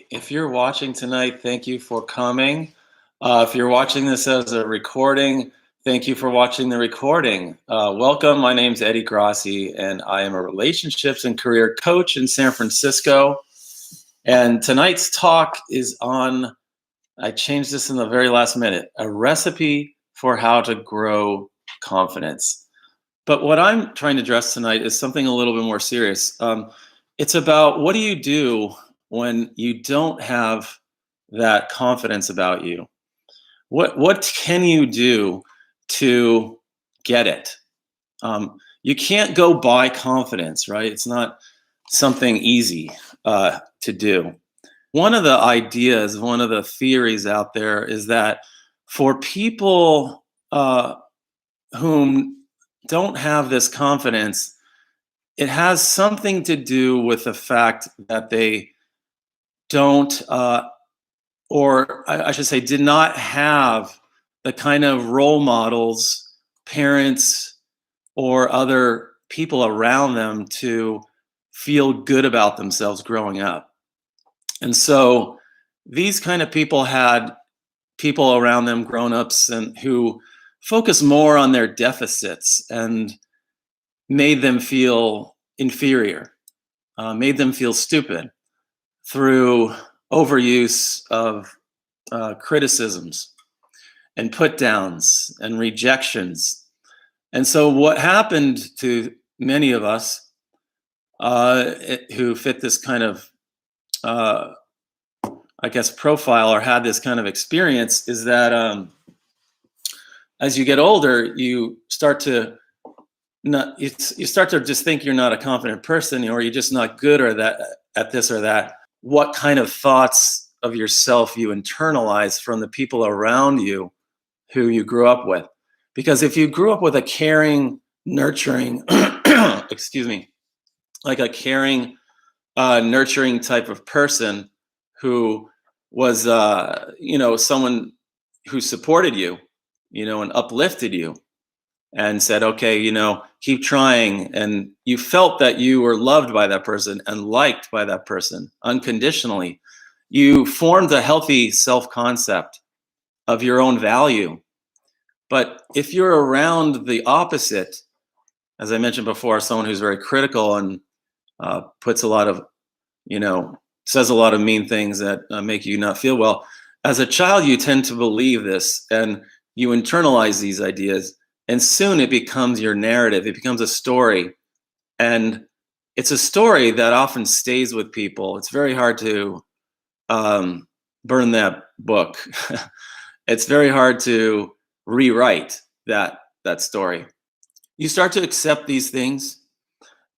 If you're watching tonight, thank you for coming. If you're watching this as a recording, thank you for watching the recording. Welcome. My name's Eddie Grassi, and I am a relationships and career coach in San Francisco. And tonight's talk is on, I changed this in the very last minute, a recipe for how to grow confidence. But what I'm trying to address tonight is something a little bit more serious. It's about, what do you do when you don't have that confidence about you? What can you do to get it? You can't go buy confidence, right? It's not something easy to do. One of the ideas, one of the theories out there is that for people whom don't have this confidence, it has something to do with the fact that they don't, or I should say, did not have the kind of role models, parents, or other people around them to feel good about themselves growing up. And so these kind of people had people around them, grown-ups, and who focus more on their deficits and made them feel inferior, made them feel stupid through overuse of criticisms and put downs and rejections. And so what happened to many of us who fit this kind of, I guess, profile or had this kind of experience is that as you get older, you start to you start to just think you're not a confident person, or you're just not good or that at this or that. What kind of thoughts of yourself you internalize from the people around you who you grew up with? Because if you grew up with a caring, nurturing, excuse me, like a caring, nurturing type of person who was, someone who supported you, and uplifted you and said, okay, keep trying. And you felt that you were loved by that person and liked by that person unconditionally. You formed a healthy self-concept of your own value. But if you're around the opposite, as I mentioned before, someone who's very critical and puts a lot of, says a lot of mean things that make you not feel well, as a child, you tend to believe this and you internalize these ideas. And soon it becomes your narrative. It becomes a story. And it's a story that often stays with people. It's very hard to burn that book. It's very hard to rewrite that story. You start to accept these things.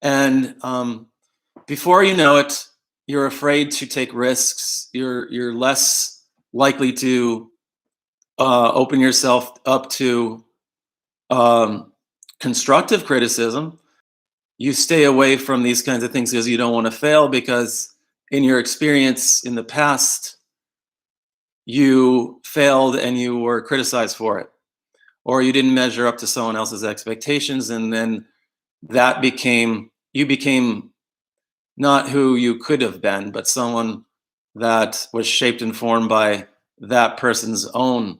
And before you know it, you're afraid to take risks. You're less likely to open yourself up to constructive criticism. You stay away from these kinds of things because you don't want to fail, because in your experience in the past, you failed and you were criticized for it, or you didn't measure up to someone else's expectations, and then you became not who you could have been, but someone that was shaped and formed by that person's own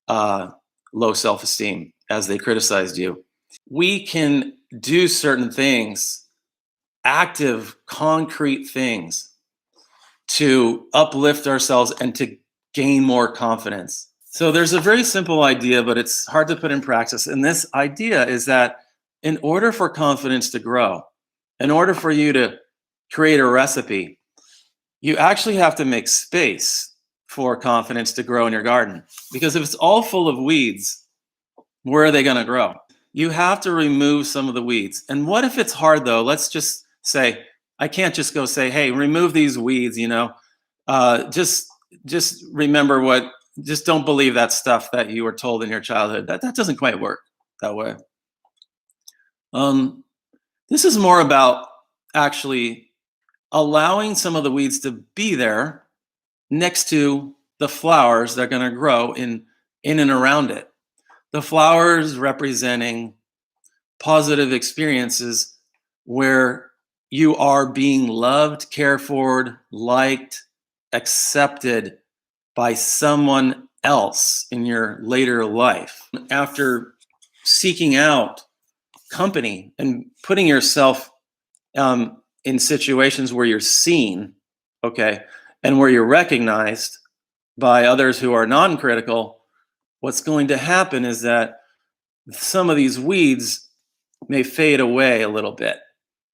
low self-esteem as they criticized you. We can do certain things, active, concrete things, to uplift ourselves and to gain more confidence. So there's a very simple idea, but it's hard to put in practice. And this idea is that in order for confidence to grow, in order for you to create a recipe, you actually have to make space for confidence to grow in your garden. Because if it's all full of weeds, where are they going to grow? You have to remove some of the weeds. And what if it's hard, though? Let's just say, I can't just go say, hey, remove these weeds, just remember just don't believe that stuff that you were told in your childhood. That doesn't quite work that way. This is more about actually allowing some of the weeds to be there next to the flowers that are going to grow in and around it. The flowers representing positive experiences where you are being loved, cared for, liked, accepted by someone else in your later life. After seeking out company and putting yourself in situations where you're seen, okay, and where you're recognized by others who are non-critical, what's going to happen is that some of these weeds may fade away a little bit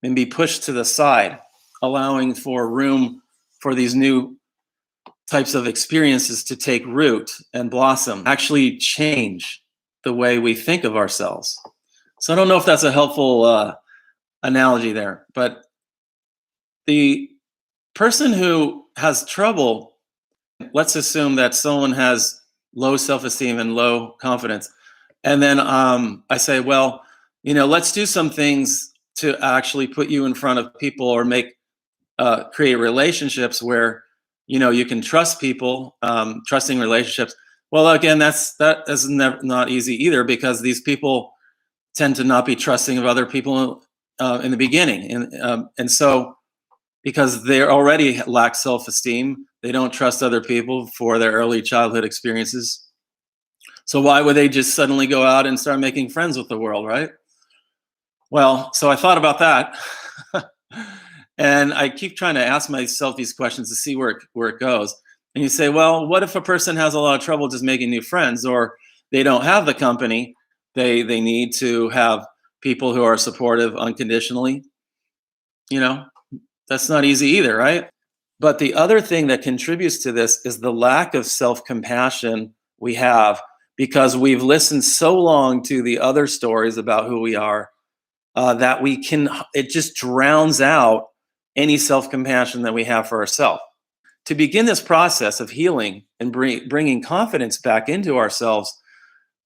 and be pushed to the side, allowing for room for these new types of experiences to take root and blossom, actually change the way we think of ourselves. So I don't know if that's a helpful analogy there, but the person who has trouble, let's assume that someone has low self-esteem and low confidence. And then I say, well, let's do some things to actually put you in front of people or create relationships where, you can trust people, trusting relationships. Well, again, that is not easy either, because these people tend to not be trusting of other people in the beginning. And so, because they already lack self-esteem, they don't trust other people for their early childhood experiences. So why would they just suddenly go out and start making friends with the world, right? Well, so I thought about that. And I keep trying to ask myself these questions to see where it goes. And you say, well, what if a person has a lot of trouble just making new friends, or they don't have the company they need to have people who are supportive unconditionally? That's not easy either, right? But the other thing that contributes to this is the lack of self-compassion we have, because we've listened so long to the other stories about who we are, that it just drowns out any self-compassion that we have for ourselves. To begin this process of healing and bringing confidence back into ourselves,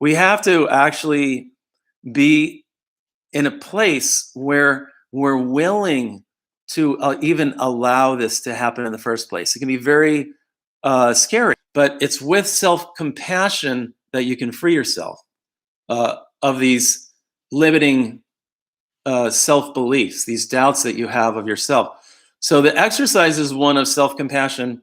we have to actually be in a place where we're willing to even allow this to happen in the first place. It can be very scary, but it's with self-compassion that you can free yourself of these limiting self-beliefs, these doubts that you have of yourself. So the exercise is one of self-compassion.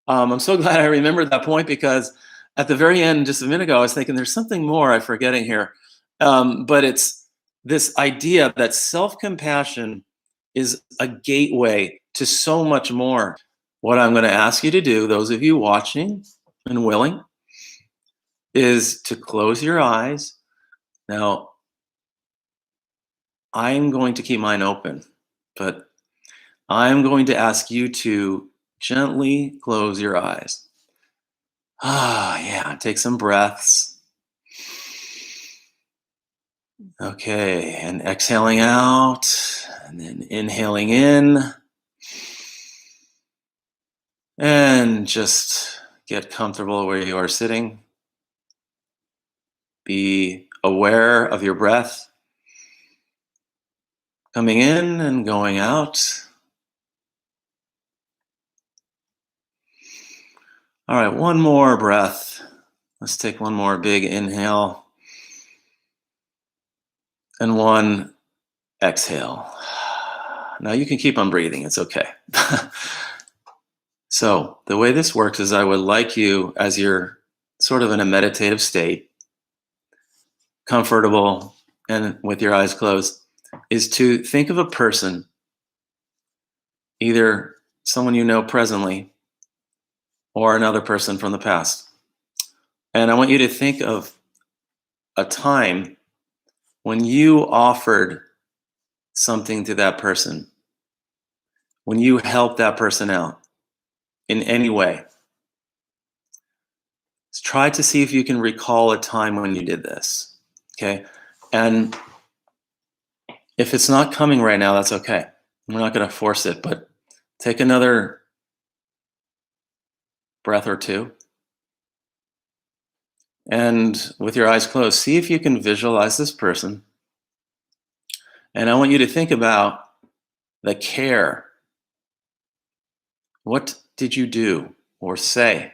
I'm so glad I remembered that point, because at the very end, just a minute ago, I was thinking there's something more I'm forgetting here. But it's this idea that self-compassion is a gateway to so much more. What I'm going to ask you to do, those of you watching and willing, is to close your eyes. Now, I'm going to keep mine open, but I'm going to ask you to gently close your eyes. Yeah, take some breaths. Okay, and exhaling out, and then inhaling in. And just get comfortable where you are sitting. Be aware of your breath coming in and going out. All right, one more breath. Let's take one more big inhale and one exhale. Now you can keep on breathing, it's okay. So the way this works is I would like you, as you're sort of in a meditative state, comfortable and with your eyes closed, is to think of a person, either someone you know presently or another person from the past. And I want you to think of a time when you offered something to that person, when you helped that person out in any way. Try to see if you can recall a time when you did this, okay? And if it's not coming right now, that's okay. We're not going to force it, but take another breath or two. And with your eyes closed, see if you can visualize this person. And I want you to think about the care. What did you do or say?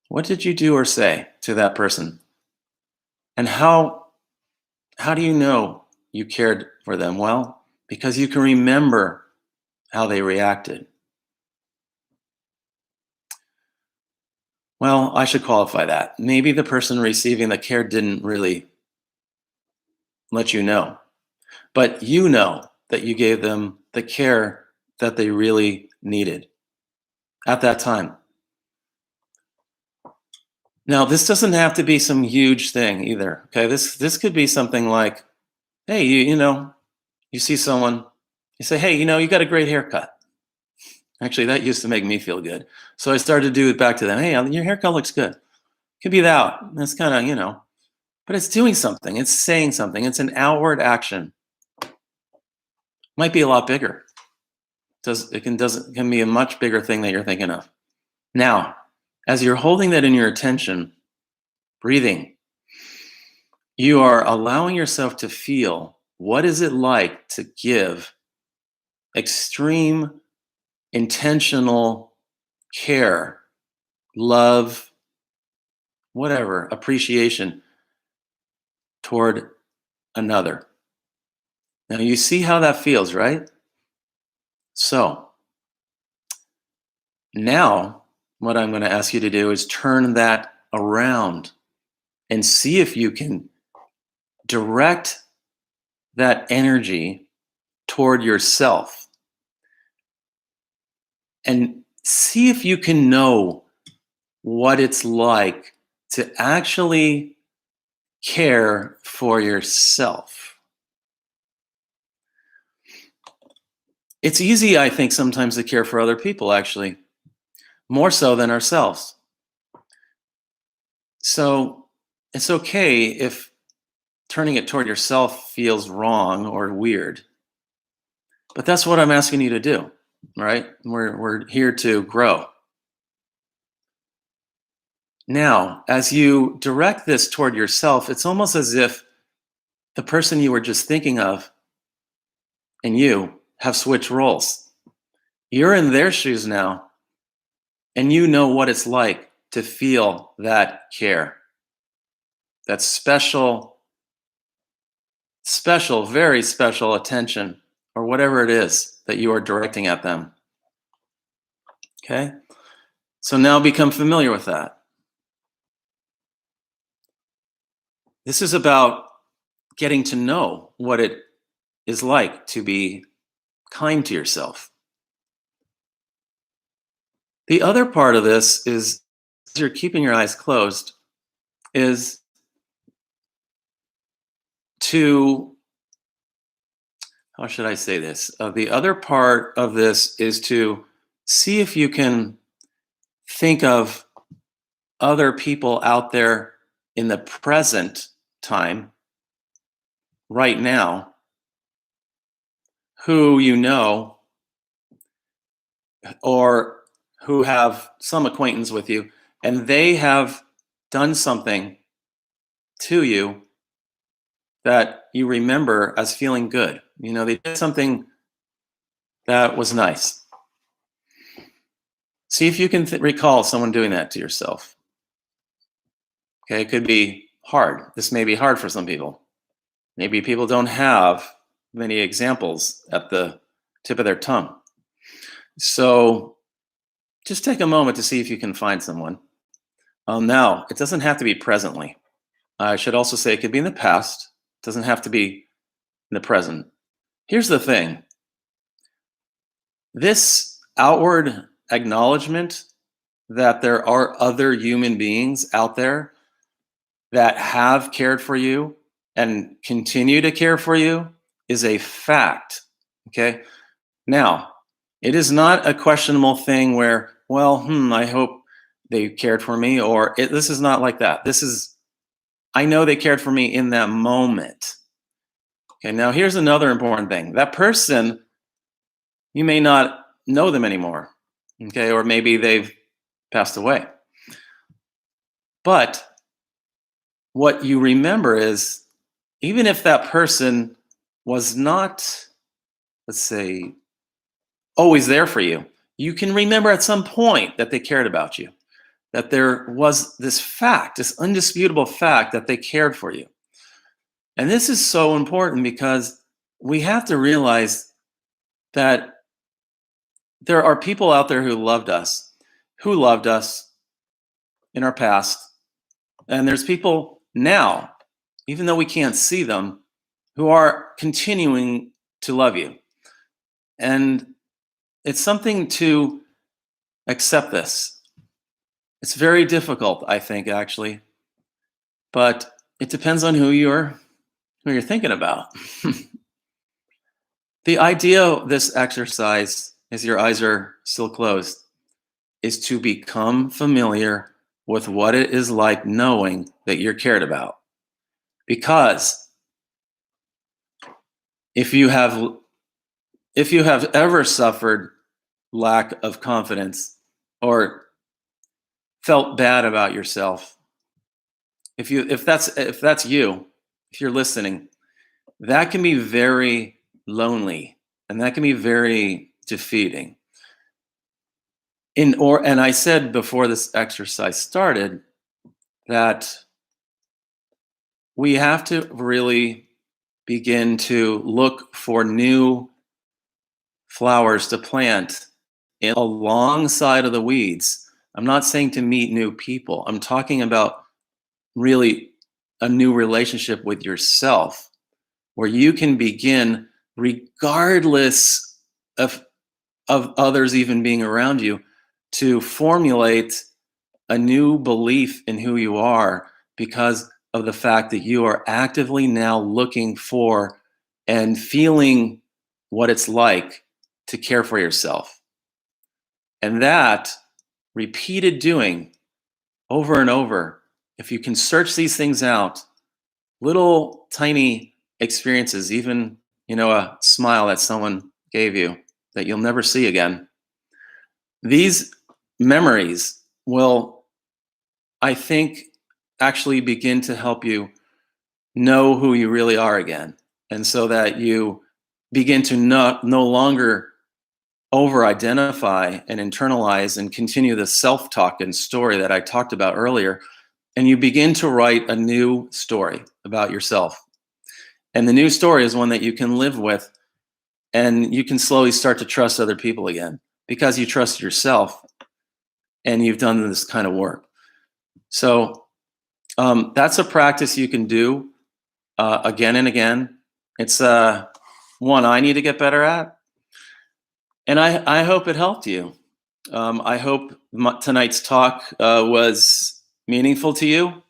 What did you do or say to that person? And how do you know you cared for them? Well, because you can remember how they reacted. Well, I should qualify that. Maybe the person receiving the care didn't really let you know, but you know that you gave them the care that they really needed at that time. Now, this doesn't have to be some huge thing either. Okay, this could be something like, hey, you see someone, you say, hey, you got a great haircut. Actually, that used to make me feel good. So I started to do it back to them. Hey, your haircut looks good. Could be that. That's kind of, but it's doing something. It's saying something. It's an outward action. Might be a lot bigger. It can be a much bigger thing that you're thinking of. Now, as you're holding that in your attention, breathing, you are allowing yourself to feel what is it like to give extreme, intentional care, love, whatever, appreciation toward another. Now you see how that feels, right? So now what I'm going to ask you to do is turn that around and see if you can direct that energy toward yourself and see if you can know what it's like to actually care for yourself. It's easy, I think, sometimes to care for other people, actually, more so than ourselves. So it's okay if turning it toward yourself feels wrong or weird. But that's what I'm asking you to do, right? We're here to grow. Now, as you direct this toward yourself, it's almost as if the person you were just thinking of and you have switched roles. You're in their shoes now, and you know what it's like to feel that care, that special, very special attention, or whatever it is that you are directing at them. Okay? So now become familiar with that. This is about getting to know what it is like to be kind to yourself. The other part of this is, as you're keeping your eyes closed, is to, how should I say this? The other part of this is to see if you can think of other people out there in the present time, right now, who you know or who have some acquaintance with you, and they have done something to you that you remember as feeling good. They did something that was nice. See if you can recall someone doing that to yourself. Okay, it could be hard. This may be hard for some people. Maybe people don't have many examples at the tip of their tongue. So just take a moment to see if you can find someone. Now, it doesn't have to be presently. I should also say it could be in the past. It doesn't have to be in the present. Here's the thing. This outward acknowledgement that there are other human beings out there that have cared for you and continue to care for you is a fact. Okay. Now, it is not a questionable thing where, well, I hope they cared for me, or this is not like that. This is, I know they cared for me in that moment. Okay. Now, here's another important thing. That person, you may not know them anymore. Okay. Or maybe they've passed away. But what you remember is, even if that person was not, let's say, always there for you, you can remember at some point that they cared about you, that there was this fact, this undisputable fact that they cared for you. And this is so important because we have to realize that there are people out there who loved us in our past, and there's people now, even though we can't see them, who are continuing to love you. And it's something to accept this. It's very difficult, I think, actually, but it depends on who you're thinking about. The idea of this exercise, as your eyes are still closed, is to become familiar with what it is like knowing that you're cared about. Because if you have ever suffered lack of confidence or felt bad about yourself, if that's you, if you're listening, that can be very lonely and that can be very defeating. And I said before this exercise started that we have to really begin to look for new flowers to plant alongside of the weeds. I'm not saying to meet new people. I'm talking about really a new relationship with yourself where you can begin, regardless of others even being around you, to formulate a new belief in who you are because of the fact that you are actively now looking for and feeling what it's like to care for yourself. And that repeated doing over and over, if you can search these things out, little tiny experiences, even, a smile that someone gave you that you'll never see again, these memories will, I think, actually begin to help you know who you really are again. And so that you begin to no longer over identify and internalize and continue the self talk and story that I talked about earlier. And you begin to write a new story about yourself. And the new story is one that you can live with, and you can slowly start to trust other people again because you trust yourself and you've done this kind of work. So that's a practice you can do again and again. It's one I need to get better at. And I hope it helped you. I hope tonight's talk was meaningful to you.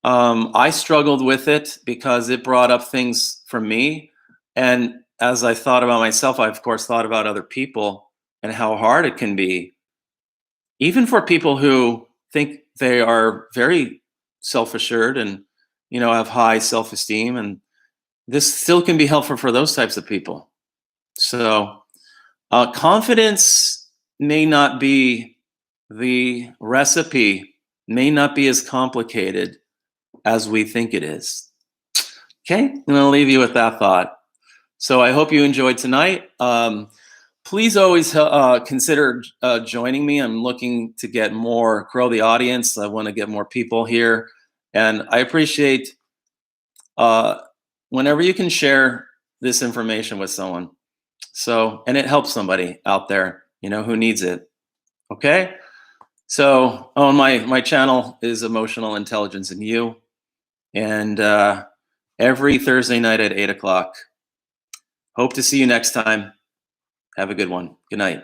I struggled with it because it brought up things for me. And as I thought about myself, I, of course, thought about other people and how hard it can be, even for people who think they are very self-assured and, have high self-esteem. And this still can be helpful for those types of people. So confidence may not be the recipe, may not be as complicated as we think it is. Okay, I'm going to leave you with that thought. So I hope you enjoyed tonight. Please always consider joining me. I'm looking to grow the audience. I want to get more people here. And I appreciate whenever you can share this information with someone. And it helps somebody out there, who needs it. Okay? So, my channel is Emotional Intelligence in You. And every Thursday night at 8 o'clock. Hope to see you next time. Have a good one. Good night.